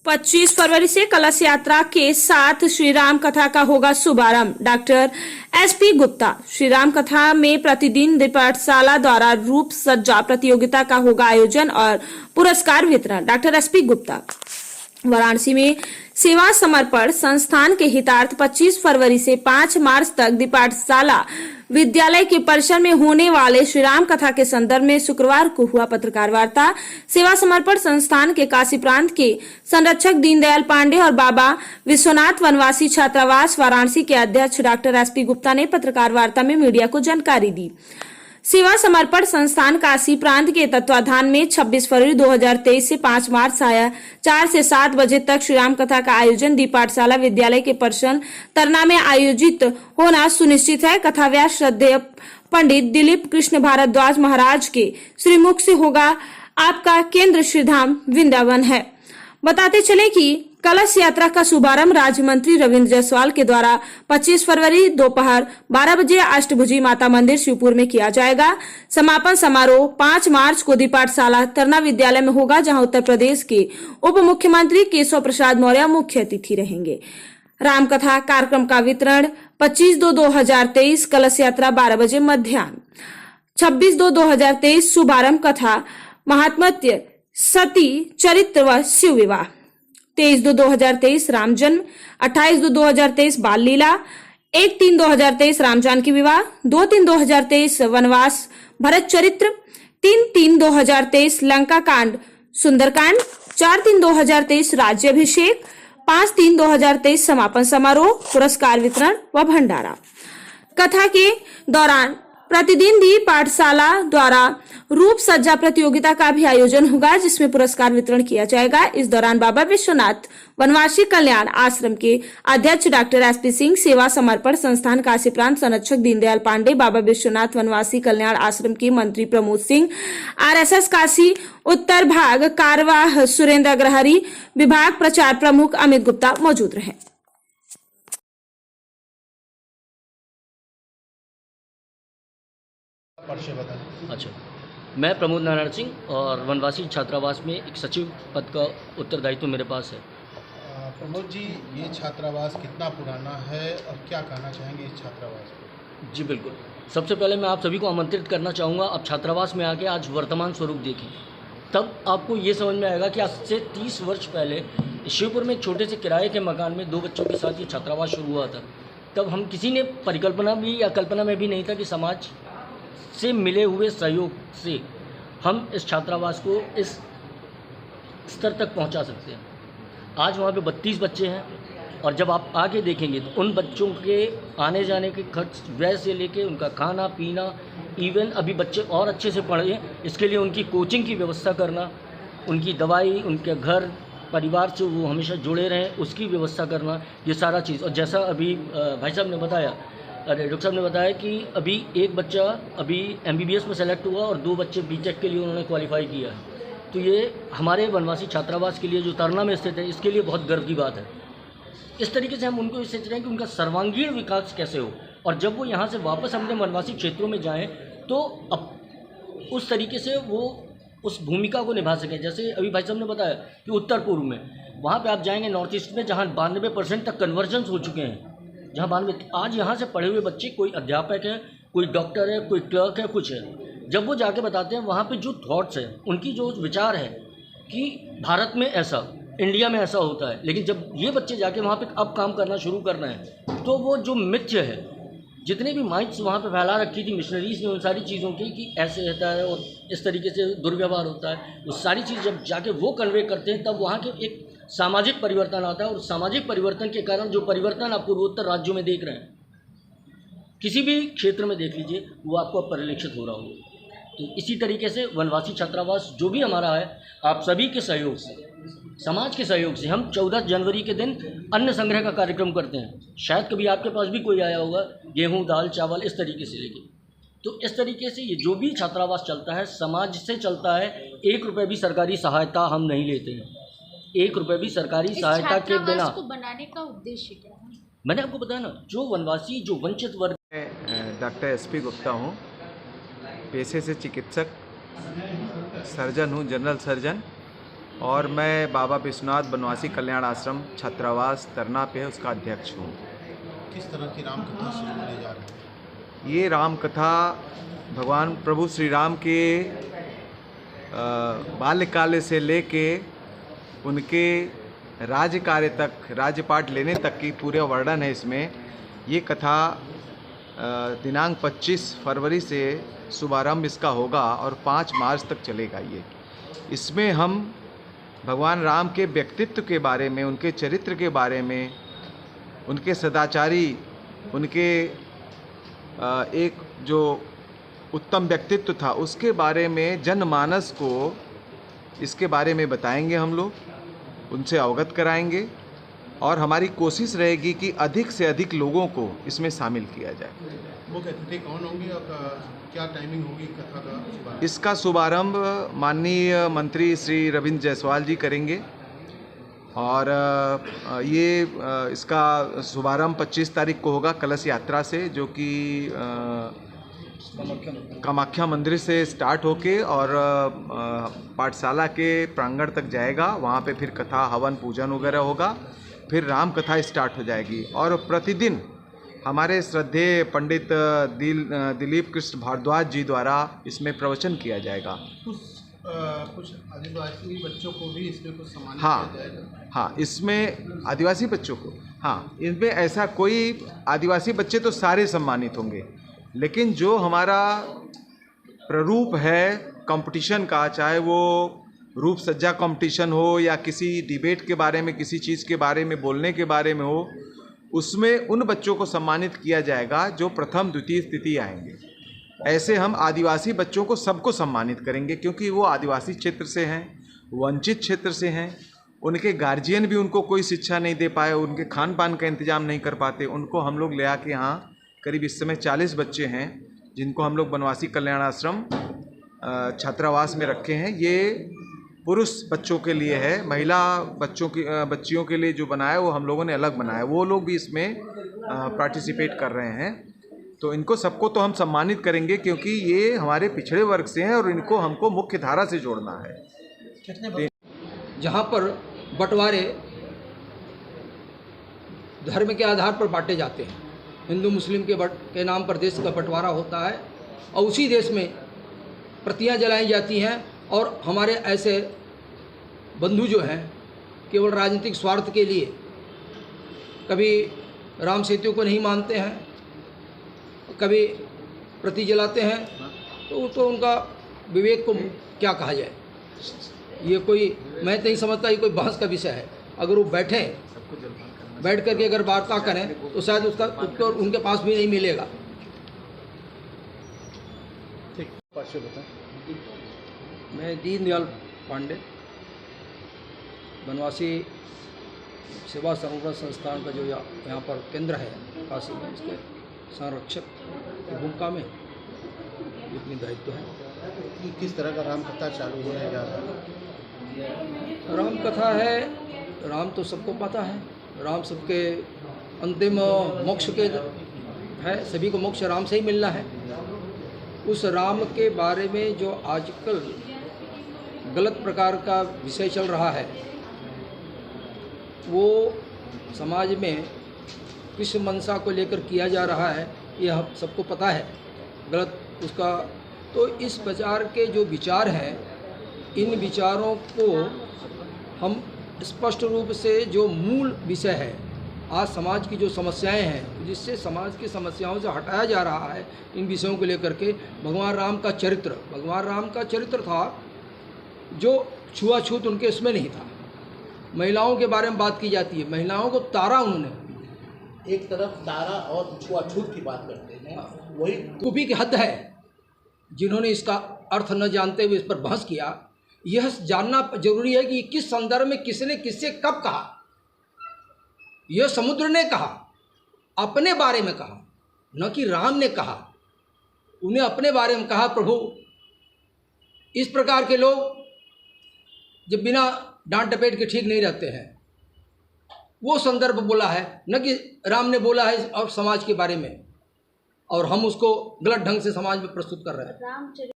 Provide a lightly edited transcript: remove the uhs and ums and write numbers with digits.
25 फरवरी से कलश यात्रा के साथ श्री राम कथा का होगा शुभारंभ। Doctor SP Gupta. श्री राम कथा में प्रतिदिन पाठशाला द्वारा रूप सज्जा प्रतियोगिता का होगा आयोजन और पुरस्कार वितरण। Doctor SP Gupta. वाराणसी में सेवा समर्पण संस्थान के हितार्थ 25 फरवरी से 5 मार्च तक दीपाठशाला विद्यालय के परिसर में होने वाले श्री राम कथा के संदर्भ में शुक्रवार को हुआ पत्रकार वार्ता। सेवा समर्पण संस्थान के काशी प्रांत के संरक्षक दीनदयाल पांडे और बाबा विश्वनाथ वनवासी छात्रावास वाराणसी के अध्यक्ष डॉक्टर एसपी गुप्ता ने पत्रकार वार्ता में मीडिया को जानकारी दी। सेवा समर्पण संस्थान काशी प्रांत के तत्वाधान में 26 फरवरी 2023 से 5 मार्च 4 से 7 बजे तक श्री राम कथा का आयोजन दीपाठशाला विद्यालय के परिसर तरना में आयोजित होना सुनिश्चित है। कथा व्यास श्रद्धेय पंडित दिलीप कृष्ण भारद्वाज महाराज के श्रीमुख से होगा। आपका केंद्र श्रीधाम वृंदावन है। बताते चले कि कलश यात्रा का शुभारंभ राज्य मंत्री रविंद्र जायसवाल के द्वारा 25 फरवरी दोपहर 12 बजे अष्टभुजी माता मंदिर शिवपुर में किया जाएगा। समापन समारोह 5 मार्च को दीपाठशाला तरना विद्यालय में होगा, जहां उत्तर प्रदेश के उप मुख्यमंत्री केशव प्रसाद मौर्य मुख्य अतिथि रहेंगे। रामकथा कार्यक्रम का वितरण 25/2/2023 कलश यात्रा 12 बजे मध्याह्न। 26/2/2023 शुभारंभ कथा महात्म्य सती चरित्र व शिव विवाह। 23/2/2023 राम जन्म। 28/2/2023 बाल लीला। 1/3/2023 राम जानकी विवाह। 2/3/2023 वनवास भरत चरित्र। 3/3/2023 लंका कांड सुंदरकांड। 4/3/2023 राज्याभिषेक। 5/3/2023 समापन समारोह, पुरस्कार वितरण व भंडारा। कथा के दौरान प्रतिदिन दी पाठशाला द्वारा रूप सज्जा प्रतियोगिता का भी आयोजन होगा, जिसमें पुरस्कार वितरण किया जाएगा। इस दौरान बाबा विश्वनाथ वनवासी कल्याण आश्रम के अध्यक्ष डॉक्टर एसपी सिंह, सेवा समर्पण संस्थान काशी प्रांत संरक्षक दीनदयाल पांडे, बाबा विश्वनाथ वनवासी कल्याण आश्रम के मंत्री प्रमोद सिंह, आरएसएस काशी उत्तर भाग कारवाह सुरेंद्र अग्रहरी, विभाग प्रचार प्रमुख अमित गुप्ता मौजूद रहे। अच्छा, मैं प्रमोद नारायण सिंह और वनवासी छात्रावास में एक सचिव पद का उत्तरदायित्व मेरे पास है। प्रमोद जी, ये छात्रावास कितना पुराना है और क्या कहना चाहेंगे इस छात्रावास को? जी बिल्कुल। सबसे पहले मैं आप सभी को आमंत्रित करना चाहूँगा, आप छात्रावास में आके आज वर्तमान स्वरूप देखें, तब आपको ये समझ में आएगा कि आज से 30 वर्ष पहले शिवपुर में एक छोटे से किराए के मकान में 2 बच्चों के साथ ये छात्रावास शुरू हुआ था। तब हम किसी ने परिकल्पना भी या कल्पना में भी नहीं था कि समाज से मिले हुए सहयोग से हम इस छात्रावास को इस स्तर तक पहुंचा सकते हैं। आज वहाँ पे 32 बच्चे हैं और जब आप आके देखेंगे तो उन बच्चों के आने जाने के खर्च व्यय से लेके उनका खाना पीना, इवन अभी बच्चे और अच्छे से पढ़ें इसके लिए उनकी कोचिंग की व्यवस्था करना, उनकी दवाई, उनके घर परिवार से वो हमेशा जुड़े रहें उसकी व्यवस्था करना, ये सारा चीज़। और जैसा अभी भाई साहब ने बताया, डॉक्टर साहब ने बताया कि अभी एक बच्चा अभी MBBS में सेलेक्ट हुआ और 2 बच्चे BTech के लिए उन्होंने क्वालिफाई किया है। तो ये हमारे वनवासी छात्रावास के लिए जो तरना में स्थित है, इसके लिए बहुत गर्व की बात है। इस तरीके से हम उनको सोच रहे हैं कि उनका सर्वांगीण विकास कैसे हो, और जब वो यहाँ से वापस अपने वनवासी क्षेत्रों में जाएँ तो अब उस तरीके से वो उस भूमिका को निभा सकें। जैसे अभी भाई साहब ने बताया कि उत्तर पूर्व में वहाँ पर आप जाएँगे नॉर्थ ईस्ट में, जहाँ 92% तक कन्वर्जन्स हो चुके हैं, जहाँ 92 आज यहाँ से पढ़े हुए बच्चे, कोई अध्यापक है, कोई डॉक्टर है, कोई क्लर्क है, कुछ है। जब वो जाके बताते हैं वहाँ पे जो थॉट्स है, उनकी जो विचार है कि भारत में ऐसा, इंडिया में ऐसा होता है, लेकिन जब ये बच्चे जाके वहाँ पे अब काम करना शुरू कर रहे हैं, तो वो जो मिथ्य है, जितने भी माइथ्स वहाँ पे फैला रखी थी मिशनरीज ने, उन सारी चीज़ों की कि ऐसे रहता है और इस तरीके से दुर्व्यवहार होता है, वो सारी चीज़ जब जाके वो कन्वे करते हैं, तब वहाँ के एक सामाजिक परिवर्तन आता है। और सामाजिक परिवर्तन के कारण जो परिवर्तन आप पूर्वोत्तर राज्यों में देख रहे हैं, किसी भी क्षेत्र में देख लीजिए, वो आपको परिलक्षित हो रहा होगा। तो इसी तरीके से वनवासी छात्रावास जो भी हमारा है, आप सभी के सहयोग से, समाज के सहयोग से, हम 14 जनवरी के दिन अन्न संग्रह का कार्यक्रम करते हैं। शायद कभी आपके पास भी कोई आया होगा, गेहूँ दाल चावल इस तरीके से लेके। तो इस तरीके से ये जो भी छात्रावास चलता है, समाज से चलता है। 1 रुपये भी सरकारी सहायता हम नहीं लेते हैं। 1 रुपये भी सरकारी सहायता के बिना। को बनाने का उद्देश्य क्या है? मैंने आपको बताया ना, जो वनवासी, जो वंचित वर्ग। मैं डॉक्टर एसपी गुप्ता हूँ, पेशे से चिकित्सक, सर्जन हूँ, जनरल सर्जन। और मैं बाबा विश्वनाथ बनवासी कल्याण आश्रम छात्रावास तरना पे उसका अध्यक्ष हूँ। किस तरह की राम कथा शुरू होने जा रही है? ये राम कथा भगवान प्रभु श्री राम के बाल्यकाल से लेके उनके राज्य कार्य तक, राज्यपाट लेने तक की पूरे वर्णन है इसमें। ये कथा दिनांक 25 फरवरी से शुभारंभ इसका होगा और 5 मार्च तक चलेगा। ये इसमें हम भगवान राम के व्यक्तित्व के बारे में, उनके चरित्र के बारे में, उनके सदाचारी, उनके एक जो उत्तम व्यक्तित्व था उसके बारे में जनमानस को इसके बारे में बताएंगे हम लोग, उनसे अवगत कराएंगे और हमारी कोशिश रहेगी कि अधिक से अधिक लोगों को इसमें शामिल किया जाए। मुख्य अतिथि कौन होंगे और क्या टाइमिंग होगी कथा का शुभारंभ? इसका शुभारंभ माननीय मंत्री श्री रविंद्र जायसवाल जी करेंगे और ये इसका शुभारंभ 25 तारीख को होगा कलश यात्रा से, जो कि कामाख्या मंदिर से स्टार्ट होके और पाठशाला के प्रांगण तक जाएगा। वहाँ पे फिर कथा, हवन, पूजन वगैरह होगा, फिर राम कथा स्टार्ट हो जाएगी और प्रतिदिन हमारे श्रद्धेय पंडित दिलीप कृष्ण भारद्वाज जी द्वारा इसमें प्रवचन किया जाएगा। कुछ आदिवासी बच्चों को भी इसमें कुछ सम्मानित हाँ, किया जाएगा। हाँ, इसमें आदिवासी बच्चों को, हाँ, इनमें ऐसा कोई आदिवासी बच्चे तो सारे सम्मानित होंगे, लेकिन जो हमारा प्ररूप है कंपटीशन का, चाहे वो रूप सज्जा कंपटीशन हो या किसी डिबेट के बारे में, किसी चीज़ के बारे में बोलने के बारे में हो, उसमें उन बच्चों को सम्मानित किया जाएगा जो प्रथम द्वितीय स्थिति आएंगे। ऐसे हम आदिवासी बच्चों को सबको सम्मानित करेंगे क्योंकि वो आदिवासी क्षेत्र से हैं, वंचित क्षेत्र से हैं, उनके गार्जियन भी उनको कोई शिक्षा नहीं दे पाए, उनके खान पान का इंतजाम नहीं कर पाते। उनको हम लोग ले आके यहाँ करीब इस समय 40 बच्चे हैं जिनको हम लोग बनवासी कल्याण आश्रम छात्रावास में रखे हैं। ये पुरुष बच्चों के लिए है, महिला बच्चियों के लिए जो बनाया वो हम लोगों ने अलग बनाया, वो लोग भी इसमें पार्टिसिपेट कर रहे हैं। तो इनको सबको तो हम सम्मानित करेंगे क्योंकि ये हमारे पिछड़े वर्ग से हैं और इनको हमको मुख्य धारा से जोड़ना है। जहाँ पर बंटवारे धर्म के आधार पर बांटे जाते हैं, हिंदू मुस्लिम के नाम पर देश का बंटवारा होता है और उसी देश में प्रतियां जलाई जाती हैं और हमारे ऐसे बंधु जो हैं केवल राजनीतिक स्वार्थ के लिए कभी राम सेतु को नहीं मानते हैं, कभी प्रति जलाते हैं, तो उनका विवेक को क्या कहा जाए। ये कोई, मैं नहीं समझता ये कोई बहस का विषय है। अगर वो बैठ करके अगर वार्ता करें तो शायद उसका उत्तर उनके पास भी नहीं मिलेगा। मैं दीनदयाल पांडे, बनवासी सेवा संवर्धन संस्थान का जो यहाँ पर केंद्र है काशी में, इसके संरक्षक की भूमिका में इतनी दायित्व है। किस तरह का राम कथा चालू होने जा रहा है? राम कथा है, राम तो सबको पता है, राम सबके अंतिम मोक्ष के है, सभी को मोक्ष राम से ही मिलना है। उस राम के बारे में जो आजकल गलत प्रकार का विषय चल रहा है, वो समाज में किस मंशा को लेकर किया जा रहा है ये हम सबको पता है, गलत उसका। तो इस प्रकार के जो विचार हैं, इन विचारों को हम स्पष्ट रूप से जो मूल विषय है, आज समाज की जो समस्याएं हैं, जिससे समाज की समस्याओं से हटाया जा रहा है, इन विषयों को लेकर के भगवान राम का चरित्र था जो छुआछूत उनके इसमें नहीं था। महिलाओं के बारे में बात की जाती है, महिलाओं को तारा उन्होंने, एक तरफ तारा और छुआछूत की बात करते हैं, वही कुपी की हद है। जिन्होंने इसका अर्थ न जानते हुए इस पर बहस किया, यह जानना जरूरी है कि किस संदर्भ में किसने किससे कब कहा। यह समुद्र ने कहा, अपने बारे में कहा, न कि राम ने कहा। उन्हें अपने बारे में कहा, प्रभु इस प्रकार के लोग जब बिना डांट डपेट के ठीक नहीं रहते हैं, वो संदर्भ बोला है, न कि राम ने बोला है और समाज के बारे में, और हम उसको गलत ढंग से समाज में प्रस्तुत कर रहे हैं।